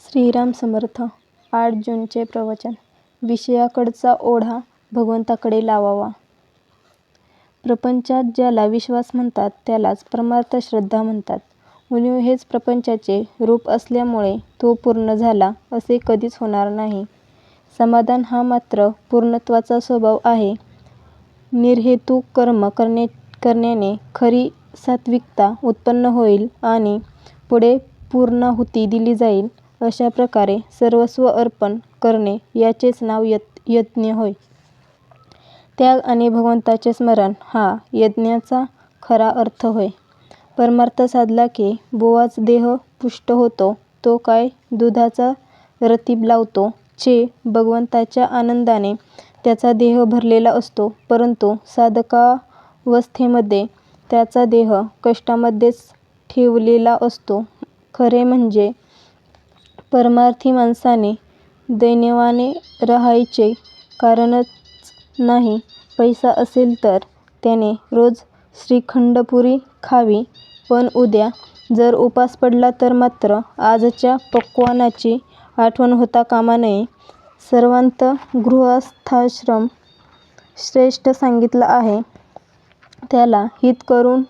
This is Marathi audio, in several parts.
श्रीराम समर्थ. 8 जूनचे प्रवचन. विषयाकडचा ओढा भगवंताकडे लावावा. प्रपंचात ज्याला विश्वास म्हणतात त्यालाच परमार्थ श्रद्धा म्हणतात. उणीव हेच प्रपंचाचे रूप असल्यामुळे तो पूर्ण झाला असे कधीच होणार नाही. समाधान हा मात्र पूर्णत्वाचा स्वभाव आहे. निर्हेतुक कर्म करण्याने खरी सात्विकता उत्पन्न होईल आणि पुढे पूर्णाहुती दिली जाईल. अशा प्रकारे सर्वस्व अर्पण करणे याचेच नाव यज्ञ होय. त्याग आणि भगवंताचे स्मरण हा यज्ञाचा खरा अर्थ होय. परमार्थ साधला की बोवाच देह पुष्ट होतो. तो काय दुधाचा रतीब लावतो. छे, भगवंताच्या आनंदाने त्याचा देह भरलेला असतो, परंतु साधकावस्थेमध्ये त्याचा देह कष्टामध्येच ठेवलेला असतो. खरे म्हणजे परमार्थी माणसाने दैन्याने राहायचे कारणच नाही. पैसा असेल तर त्याने रोज श्रीखंडपुरी खावी, पण उद्या जर उपास पडला तर मात्र आजच्या पक्वान्नाची आठवण होता कामा नये. सर्वांत गृहस्थाश्रम श्रेष्ठ सांगितला आहे. त्याला हित करून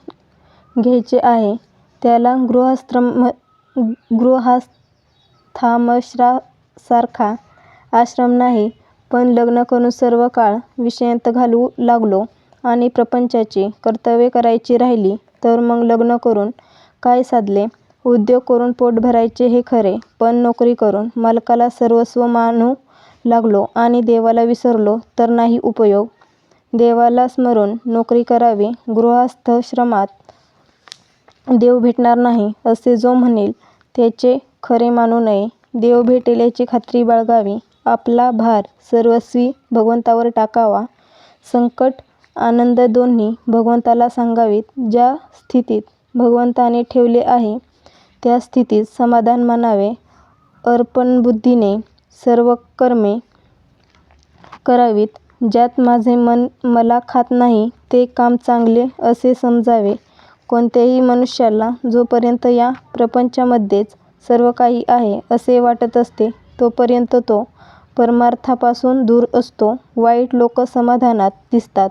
घ्यायचे आहे. त्याला गृहस्थाश्रमासारखा आश्रम नाही. पण लग्न करून सर्व काळ विषयांत घालवू लागलो आणि प्रपंचाची कर्तव्ये करायची राहिली तर मग लग्न करून काय साधले? उद्योग करून पोट भरायचे हे खरे, पण नोकरी करून मालकाला सर्वस्व मानू लागलो आणि देवाला विसरलो तर नाही उपयोग. देवाला स्मरून नोकरी करावी. गृहस्थाश्रमात देव भेटणार नाही असे जो म्हणेल त्याचे खरे मानू नये. देव भेटेल याची खात्री बाळगावी. आपला भार सर्वस्वी भगवंतावर टाकावा. संकट आनंद दोन्ही भगवंताला सांगावीत. ज्या स्थितीत भगवंताने ठेवले आहे त्या स्थितीत समाधान मानावे. अर्पणबुद्धीने सर्व कर्मे करावीत. ज्यात माझे मन मला खात नाही ते काम चांगले असे समजावे. कोणत्याही मनुष्याला जोपर्यंत या प्रपंचामध्येच सर्व काही आहे असे वाटत असते तोपर्यंत तो परमार्थापासून दूर असतो. वाईट लोक समाधानात दिसतात,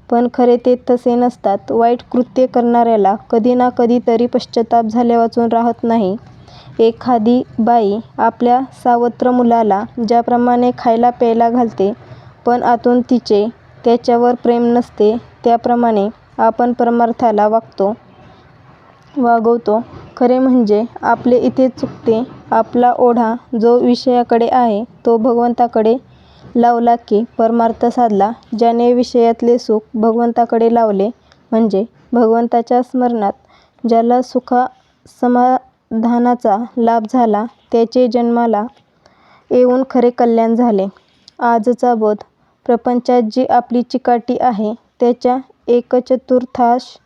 पण खरे ते तसे नसतात. वाईट कृत्ये करणाऱ्याला कधी ना कधी तरी पश्चाताप झाल्यावाचून राहत नाही. एखादी बाई आपल्या सावत्र मुलाला ज्याप्रमाणे खायला प्यायला घालते, पण आतून तिचे त्याच्यावर प्रेम नसते, त्याप्रमाणे आपण परमार्थाला वागवतो. खरे म्हणजे आपले इथे चुकते. आपला ओढा जो विषयाकडे आहे तो भगवंताकडे लावला की परमार्थ साधला. ज्याने विषयातले सुख भगवंताकडे लावले म्हणजे भगवंताच्या स्मरणात ज्याला सुखसमाधानाचा लाभ झाला त्याचे जन्माला येऊन खरे कल्याण झाले. आजचा बोध. प्रपंचात जी आपली चिकाटी आहे त्याच्या एकचतुर्थांश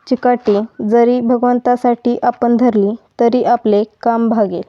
चिकाटी जरी भगवंतासाठी आपण धरली तरी आपले काम भागेल.